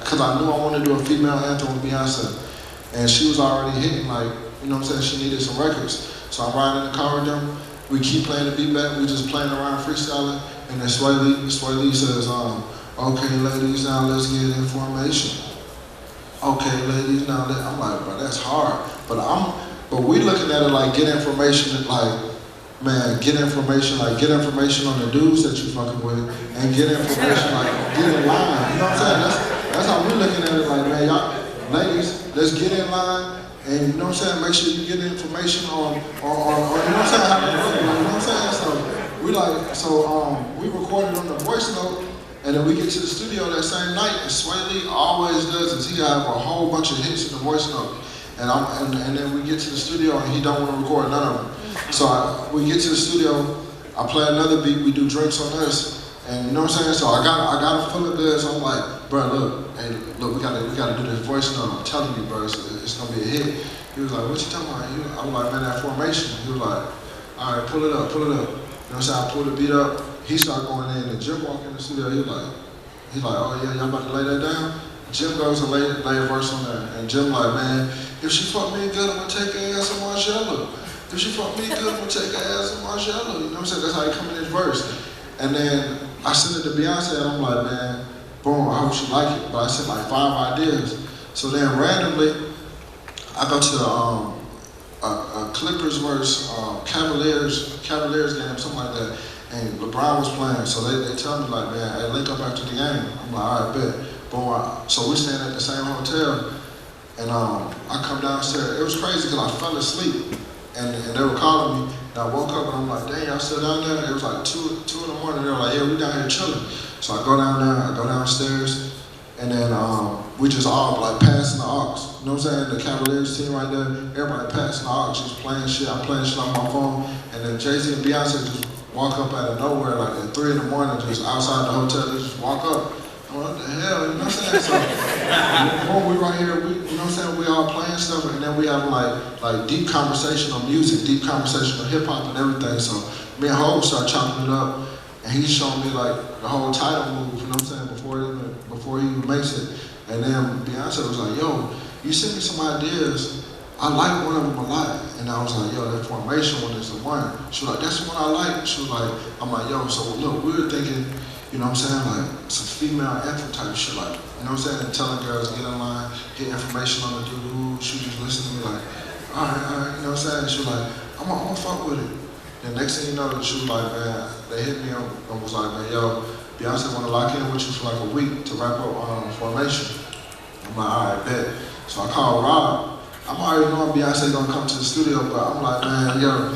cause I knew I wanted to do a female anthem with Beyonce. And she was already hitting, like, you know what I'm saying, she needed some records. So I'm riding in the car with them, we keep playing the beat back, we just playing around freestyling, and then Sway Lee says, okay ladies, now let's get information. Okay ladies, now I'm like, bro, that's hard. But we looking at it like get information, like, man, get information on the dudes that you fucking with, and get information, like, get in line. You know what I'm saying? That's how we looking at it, like, man, y'all, ladies, let's get in line, and you know what I'm saying, make sure you get information on you know what I'm saying, how to work, you know what I'm saying? So we recorded on the voice note, and then we get to the studio that same night, and Sway Lee always does is he have a whole bunch of hits in the voice note. And then we get to the studio and he don't want to record none of them. So we get to the studio, I play another beat, we do Drinks on Us, and you know what I'm saying? So I got it full of goods. So I'm like, bro, look, we gotta do this voice note. I'm telling you, bro, it's gonna be a hit. He was like, what you talking about? I was like, man, that formation. He was like, all right, pull it up. You know what I'm saying? I pulled the beat up. He started going in, and Jim walked in the studio. He's like, oh yeah, y'all about to lay that down? Jim goes and lay a verse on there, and Jim like, man, if she fuck me good, I'm gonna take her ass to Marcella. If she fuck me good, I'm gonna take her ass to Marcella. You know what I'm saying? That's how he come in his verse. And then I sent it to Beyonce, and I'm like, man, boom, I hope she like it. But I sent like 5 ideas. So then randomly, I go to a Clippers verse, Cavaliers game, something like that. And LeBron was playing, so they tell me like, man, hey, link up after the game. I'm like, all right, bet. Boom, so we staying at the same hotel, and I come downstairs. It was crazy because I fell asleep, and they were calling me, and I woke up and I'm like, dang, y'all still down there? It was like 2 in the morning. They were like, yeah, we down here chilling. So I go down there, I go downstairs, and then we just all like passing the aux. You know what I'm saying? The Cavaliers team right there, everybody passing the aux, just playing shit. I'm playing shit on my phone, and then Jay-Z and Beyonce just walk up out of nowhere, like at 3 in the morning, just outside the hotel. They just walk up. What the hell, you know what I'm saying? So, when we right here, you know what I'm saying, we all playing stuff, and then we have like deep conversation on music, deep conversation on hip hop and everything. So me and Hov start chopping it up, and he's showing me like the whole title move, you know what I'm saying, before he even makes it. And then Beyonce was like, yo, you sent me some ideas. I like one of them a lot. And I was like, yo, that formation one is the one. She was like, that's the one I like. She was like, I'm like, yo, so look, we were thinking, you know what I'm saying, like some female anthem type shit, like, you know what I'm saying, and telling girls get in line, get information on the dude who, she just listen to me like, all right, you know what I'm saying? She was like, I'm gonna fuck with it. And next thing you know, she was like, man, they hit me up and was like, man, yo, Beyonce wanna lock in with you for like a week to wrap up formation. I'm like, all right, bet. So I called Rob. I'm already knowing Beyonce gonna come to the studio, but I'm like, man, yo,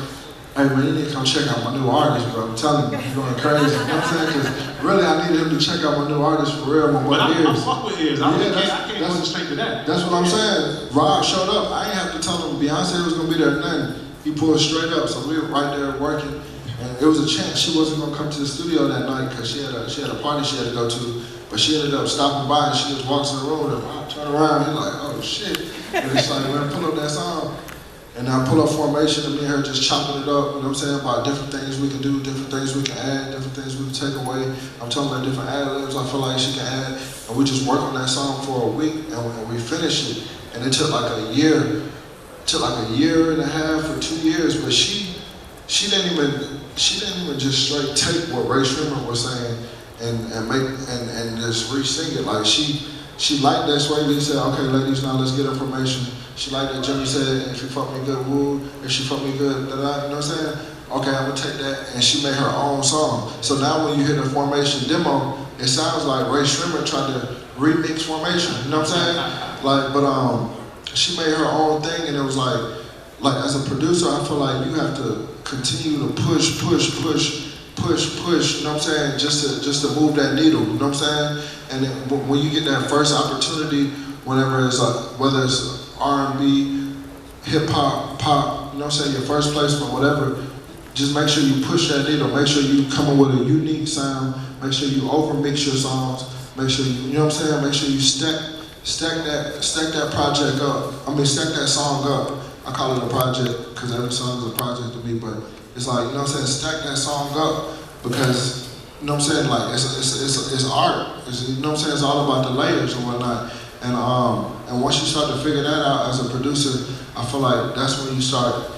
hey man, you need to come check out my new artist, bro. I'm telling you, you're going crazy. You know what I'm saying? Because really, I needed him to check out my new artist for real, my boy Ears. I fuck with Ears. I can't go straight to that. That's what I'm saying. Rob showed up. I ain't have to tell him Beyonce was gonna be there or nothing. He pulled straight up, so we were right there working. And it was a chance she wasn't gonna come to the studio that night because she had a party she had to go to. But she ended up stopping by and she just walks in the room and Rob turned around. He's like, oh shit. And it's like, man, pull up that song. And I pull up formation and me and her just chopping it up, you know what I'm saying, about different things we can do, different things we can add, different things we can take away. I'm telling her different ad-libs I feel like she can add. And we just work on that song for a week and we finish it. And it took like a year. It took like a year and a half or 2 years, but she didn't even just straight take what Ray Shrimmer was saying and just re-sing it. Like she liked that Sway Lee said, okay ladies, now let's get information. She liked that Jimmy said, if you fuck me good, woo. If she fuck me good, da-da, you know what I'm saying? Okay, I'm gonna take that, and she made her own song. So now when you hear the Formation demo, it sounds like Ray Shrimmer tried to remix Formation, you know what I'm saying? Like, but she made her own thing, and it was like as a producer, I feel like you have to continue to push, you know what I'm saying? Just to move that needle, you know what I'm saying? And then when you get that first opportunity, whenever it's whether it's R&B, hip hop, pop, you know what I'm saying, your first placement, whatever, just make sure you push that needle, make sure you come up with a unique sound, make sure you over mix your songs, make sure you know what I'm saying, make sure you stack that project up, stack that song up. I call it a project because every song is a project to me, but it's like, you know what I'm saying, stack that song up because You know what I'm saying? Like it's art. You know what I'm saying? It's all about the layers and whatnot. And once you start to figure that out as a producer, I feel like that's when you start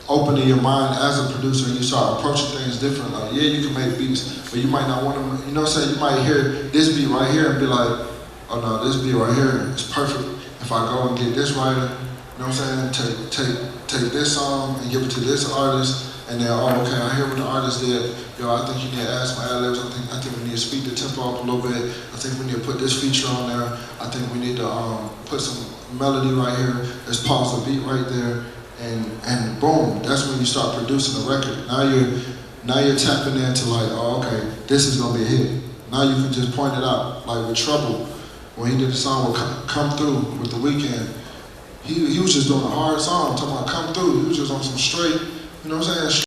opening your mind as a producer and you start approaching things different. Like, yeah, you can make beats, but you might not want to, you know what I'm saying? You might hear this beat right here and be like, oh no, this beat right here is perfect. If I go and get this writer, you know what I'm saying? Take this song and give it to this artist, and then, oh, okay, I hear what the artist did. Yo, I think you need to add some ad-libs. I think we need to speed the tempo up a little bit. I think we need to put this feature on there. I think we need to put some melody right here. Let's pause the beat right there, and boom, that's when you start producing a record. Now you're tapping into like, oh, okay, this is gonna be a hit. Now you can just point it out. Like with Trouble, when he did the song with Come Through with The Weeknd, he was just doing a hard song, talking about Come Through. He was just on some straight, you know what I'm saying?